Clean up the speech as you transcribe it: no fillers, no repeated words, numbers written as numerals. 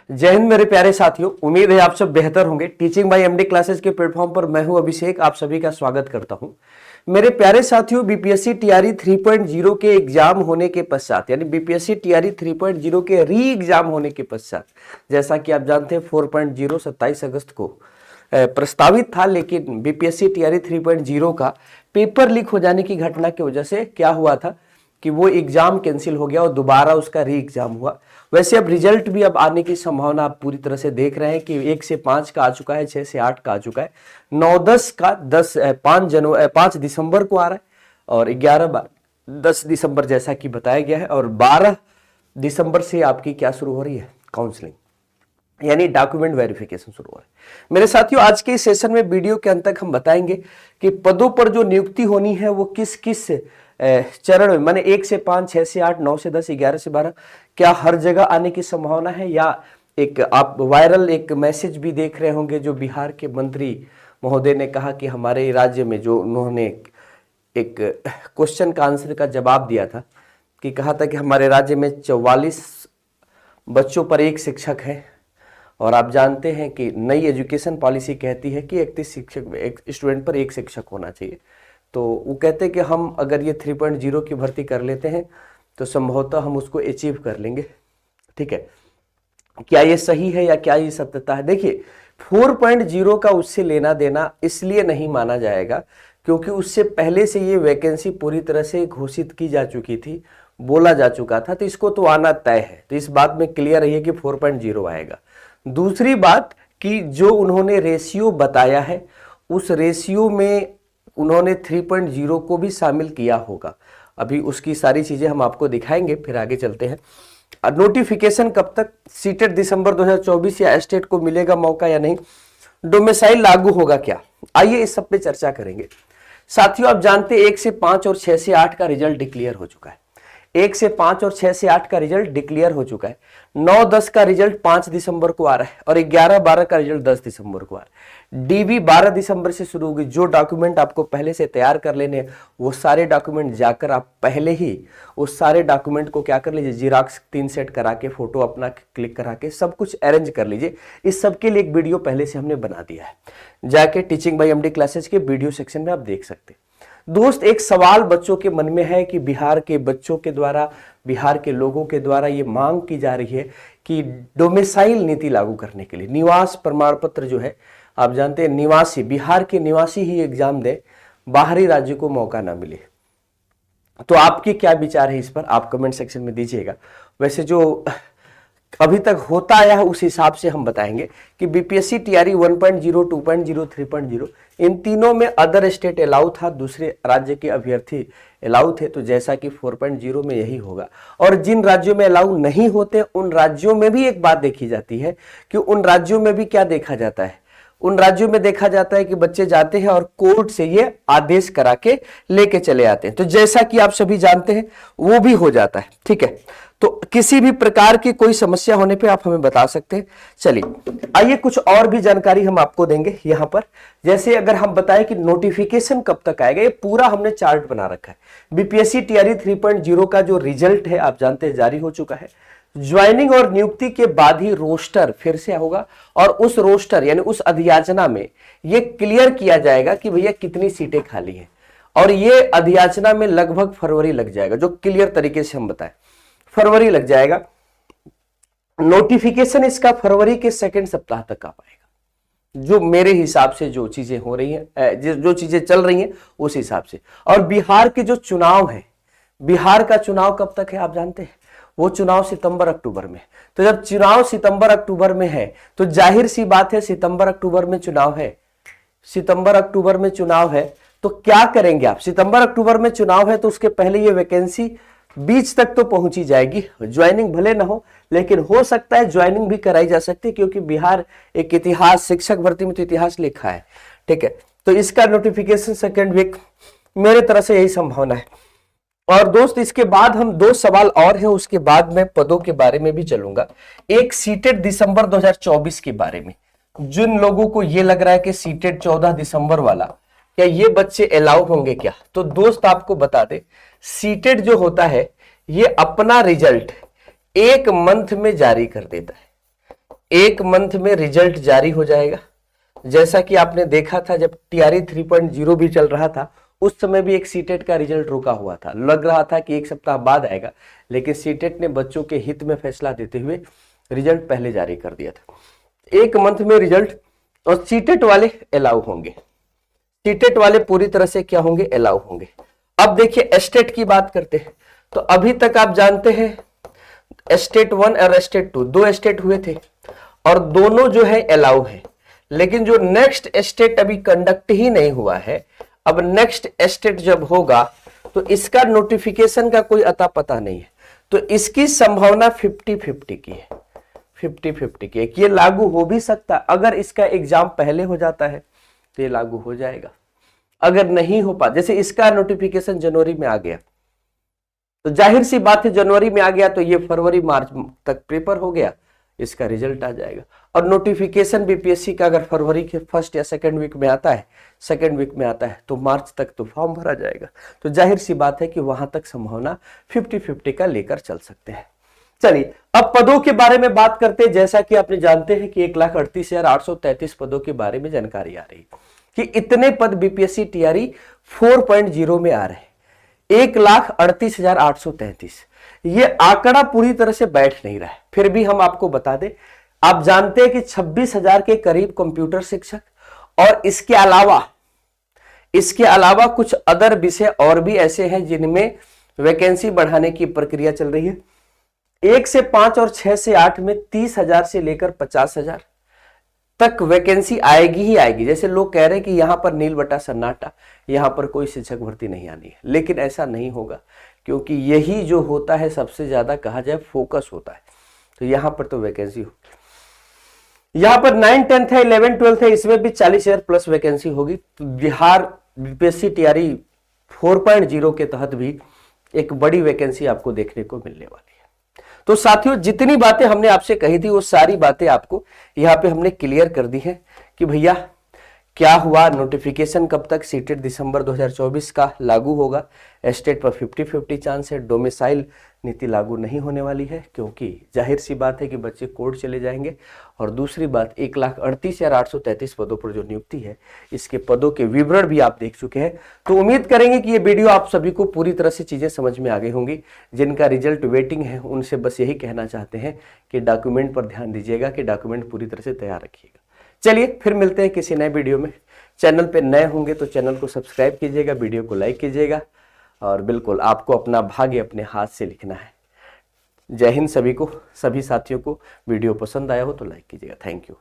जय हिंद मेरे प्यारे साथियों, उम्मीद है आप सब बेहतर होंगे। टीचिंग बाय एमडी क्लासेस के प्लेटफॉर्म पर मैं हूं अभिषेक, आप सभी का स्वागत करता हूं। मेरे प्यारे साथियों, बीपीएससी टीआरई 3.0 के एग्जाम होने के पश्चात, यानी बीपीएससी टीआरई 3.0 के री एग्जाम होने के पश्चात, जैसा कि आप जानते हैं 4.0 27 अगस्त को प्रस्तावित था, लेकिन बीपीएससी टीआरई 3.0 का पेपर लीक हो जाने की घटना की वजह से क्या हुआ था कि वो एग्जाम कैंसिल हो गया और दोबारा उसका री एग्जाम हुआ। वैसे अब रिजल्ट भी अब आने की संभावना आप पूरी तरह से देख रहे हैं कि 1 से 5 का आ चुका है, 6 से 8 का आ चुका है, 9-10 का 5 दिसंबर को आ रहा है और 11-10 दिसंबर जैसा कि बताया गया है, और 12 दिसंबर से आपकी क्या शुरू हो रही है, काउंसलिंग यानी डॉक्यूमेंट वेरिफिकेशन शुरू हो रहा है। मेरे साथियों, आज के इस सेशन में वीडियो के अंत तक हम बताएंगे कि पदों पर जो नियुक्ति होनी है वो किस किस चरण में, माने 1 से 5, 6 से 8, 9 से 10, 11 से 12, क्या हर जगह आने की संभावना है, या एक आप वायरल एक मैसेज भी देख रहे होंगे जो बिहार के मंत्री महोदय ने कहा कि हमारे राज्य में, जो उन्होंने एक क्वेश्चन का आंसर का जवाब दिया था कि कहा था कि हमारे राज्य में 44 बच्चों पर एक शिक्षक है, और आप जानते हैं कि नई एजुकेशन पॉलिसी कहती है कि 31 शिक्षक, एक स्टूडेंट पर एक शिक्षक होना चाहिए। तो वो कहते हैं कि हम अगर ये 3.0 की भर्ती कर लेते हैं तो संभवतः हम उसको अचीव कर लेंगे। ठीक है, क्या ये सही है या क्या ये सत्यता है? देखिए, 4.0 का उससे लेना देना इसलिए नहीं माना जाएगा क्योंकि उससे पहले से ये वैकेंसी पूरी तरह से घोषित की जा चुकी थी, बोला जा चुका था, तो इसको तो आना तय है। तो इस बात में क्लियर रहिए कि 4.0 आएगा। दूसरी बात कि जो उन्होंने रेशियो बताया है, उस रेशियो में उन्होंने 3.0 को भी शामिल किया होगा। अभी उसकी सारी चीजें हम आपको दिखाएंगे, फिर आगे चलते हैं। नोटिफिकेशन कब तक? सीटेट दिसंबर 2024 या एस्टेट को मिलेगा मौका या नहीं? डोमिसाइल लागू होगा क्या? आइए इस सब पे चर्चा करेंगे। साथियों, आप जानते हैं 1 से 5 और 6 से 8 का रिजल्ट डिक्लेयर हो चुका है। 1 से 5 और 6 से 8 का रिजल्ट डिक्लेयर हो चुका है। 9-10 का रिजल्ट 5 दिसंबर को आ रहा है और 11-12 का रिजल्ट 10 दिसंबर को आ रहा है। डीवी 12 दिसंबर से शुरू होगी। जो डॉक्यूमेंट आपको पहले से तैयार कर लेने हैं, वो सारे डॉक्यूमेंट जाकर आप पहले ही उस सारे डॉक्यूमेंट को क्या कर लीजिए, जिराक्स 3 सेट करा के, फोटो अपना क्लिक करा के सब कुछ अरेंज कर लीजिए। इस सब के लिए एक वीडियो पहले से हमने बना दिया है, जाके टीचिंग बाय एमडी क्लासेस के वीडियो सेक्शन में आप देख सकते हैं। दोस्त, एक सवाल बच्चों के मन में है कि बिहार के बच्चों के द्वारा, बिहार के लोगों के द्वारा ये मांग की जा रही है कि डोमिसाइल नीति लागू करने के लिए निवास प्रमाण पत्र जो है, आप जानते हैं निवासी, बिहार के निवासी ही एग्जाम दे, बाहरी राज्य को मौका ना मिले। तो आपके क्या विचार है इस पर, आप कमेंट सेक्शन में दीजिएगा। वैसे जो अभी तक होता आया है उस हिसाब से हम बताएंगे कि बीपीएससी टीआरई 1.0, 2.0, 3.0 इन तीनों में अदर स्टेट अलाउ था, दूसरे राज्य के अभ्यर्थी अलाउ थे। तो जैसा कि 4.0 में यही होगा, और जिन राज्यों में अलाउ नहीं होते उन राज्यों में भी एक बात देखी जाती है कि उन राज्यों में भी क्या देखा जाता है, उन राज्यों में देखा जाता है कि बच्चे जाते हैं और कोर्ट से ये आदेश करा के लेके चले आते हैं। तो जैसा कि आप सभी जानते हैं वो भी हो जाता है। ठीक है, तो किसी भी प्रकार की कोई समस्या होने पे आप हमें बता सकते हैं। चलिए, आइए कुछ और भी जानकारी हम आपको देंगे यहाँ पर। जैसे अगर हम बताएं कि नोटिफिकेशन कब तक आएगा, ये पूरा हमने चार्ट बना रखा है। बीपीएससी टीआरई 3.0 का जो रिजल्ट है आप जानते हैं जारी हो चुका है। ज्वाइनिंग और नियुक्ति के बाद ही रोस्टर फिर से होगा, और उस रोस्टर यानी उस अधियाचना में ये क्लियर किया जाएगा कि भैया कितनी सीटें खाली हैं, और ये अधियाचना में लगभग फरवरी लग जाएगा, जो क्लियर तरीके से हम बताएं फरवरी लग जाएगा। नोटिफिकेशन इसका फरवरी के सेकंड सप्ताह तक आ पाएगा, जो मेरे हिसाब से जो चीजें हो रही हैं, जो चीजें चल रही हैं उस हिसाब से। और बिहार के जो चुनाव है, बिहार का चुनाव कब तक है आप जानते हैं? वो चुनाव सितंबर अक्टूबर में। तो जब चुनाव सितंबर अक्टूबर में है तो जाहिर सी बात है सितंबर अक्टूबर में चुनाव है, सितंबर अक्टूबर में चुनाव है, तो क्या करेंगे आप? सितंबर अक्टूबर में चुनाव है तो उसके पहले ये वैकेंसी बीच तक तो पहुंची जाएगी। ज्वाइनिंग भले ना हो, लेकिन हो सकता है ज्वाइनिंग भी कराई जा सकती है, क्योंकि बिहार एक इतिहास, शिक्षक भर्ती में तो इतिहास लिखा है। ठीक है, तो इसका नोटिफिकेशन सेकेंड वीक, मेरे तरफ से यही संभावना है। और दोस्त, इसके बाद हम 2 सवाल और हैं, उसके बाद मैं पदों के बारे में भी चलूंगा। एक सीटेट दिसंबर 2024 के बारे में, जिन लोगों को ये लग रहा है कि सीटेट 14 दिसंबर वाला, क्या ये बच्चे अलाउ होंगे क्या? तो दोस्त आपको बता दे, सीटेट जो होता है ये अपना रिजल्ट 1 मंथ में जारी कर देता है। एक मंथ में रिजल्ट जारी हो जाएगा। जैसा कि आपने देखा था जब टीआरई 3.0 भी चल रहा था, उस समय भी एक सीटेट का रिजल्ट रुका हुआ था, लग रहा था कि एक सप्ताह बाद आएगा, लेकिन सीटेट ने बच्चों के हित में फैसला देते हुए रिजल्ट पहले जारी कर दिया था। एक मंथ में रिजल्ट, और सीटेट वाले अलाउ होंगे, सीटेट वाले पूरी तरह से क्या होंगे, अलाउ होंगे। अब देखिए एस्टेट की बात करते हैं, तो अभी तक आप जानते हैं एस्टेट 1 और एस्टेट 2 दो एस्टेट हुए थे, और दोनों जो है अलाउ है। लेकिन जो नेक्स्ट एस्टेट अभी कंडक्ट ही नहीं हुआ है, अब नेक्स्ट एस्टेट जब होगा तो इसका नोटिफिकेशन का कोई अता पता नहीं है, तो इसकी संभावना 50-50 की है, 50-50 की है कि ये लागू हो भी सकता है। अगर इसका एग्जाम पहले हो जाता है तो ये लागू हो जाएगा, अगर नहीं हो पा, जैसे इसका नोटिफिकेशन जनवरी में आ गया तो जाहिर सी बात है जनवरी में आ गया तो ये फरवरी मार्च तक पेपर हो गया, इसका रिजल्ट आ जाएगा। और नोटिफिकेशन बीपीएससी का अगर फरवरी के फर्स्ट या सेकंड वीक में आता है, सेकंड वीक में आता है तो मार्च तक तो फॉर्म भरा जाएगा, तो जाहिर सी बात है कि वहां तक संभावना 50-50 का लेकर चल सकते हैं। चलिए अब पदों के बारे में बात करते हैं। जैसा कि आपने जानते हैं कि 1,38,833 पदों के बारे में जानकारी आ रही कि इतने पद बीपीएससी टीआरई 4.0 में आ रहे हैं, 1,38,833। ये आंकड़ा पूरी तरह से बैठ नहीं रहा है, फिर भी हम आपको बता दें, आप जानते हैं कि 26,000 के करीब कंप्यूटर शिक्षक और इसके अलावा कुछ अदर विषय और भी ऐसे हैं जिनमें वैकेंसी बढ़ाने की प्रक्रिया चल रही है। 1 से 5 और 6 से 8 में 30,000 से लेकर 50,000 तक वैकेंसी आएगी ही आएगी। जैसे लोग कह रहे हैं कि यहां पर नील बटा सन्नाटा, यहां पर कोई शिक्षक भर्ती नहीं आनी है, लेकिन ऐसा नहीं होगा, क्योंकि यही जो होता है सबसे ज्यादा कहा जाए फोकस होता है, तो यहां पर तो वैकेंसी होगी। यहां पर 9, 10 है, 11, 12 है, इसमें भी 40,000 प्लस वैकेंसी होगी। तो बिहार बीपीएससी टीआरई 4.0 के तहत भी एक बड़ी वैकेंसी आपको देखने को मिलने वाली है। तो साथियों जितनी बातें हमने आपसे कही थी वो सारी बातें आपको यहाँ पे हमने क्लियर कर दी है कि भैया क्या हुआ, नोटिफिकेशन कब तक, सीटेट दिसंबर 2024 का लागू होगा, एस्टेट पर 50-50 चांस है, डोमिसाइल नीति लागू नहीं होने वाली है क्योंकि जाहिर सी बात है कि बच्चे कोर्ट चले जाएंगे। और दूसरी बात 1,38,833 पदों पर जो नियुक्ति है, इसके पदों के विवरण भी आप देख चुके हैं। तो उम्मीद करेंगे कि ये वीडियो आप सभी को पूरी तरह से चीजें समझ में आ गई होंगी। जिनका रिजल्ट वेटिंग है उनसे बस यही कहना चाहते हैं कि डॉक्यूमेंट पर ध्यान दीजिएगा, कि डॉक्यूमेंट पूरी तरह से तैयार रखिएगा। चलिए फिर मिलते हैं किसी नए वीडियो में। चैनल पे नए होंगे तो चैनल को सब्सक्राइब कीजिएगा, वीडियो को लाइक कीजिएगा, और बिल्कुल आपको अपना भाग्य अपने हाथ से लिखना है। जय हिंद सभी को, सभी साथियों को। वीडियो पसंद आया हो तो लाइक कीजिएगा। Thank you.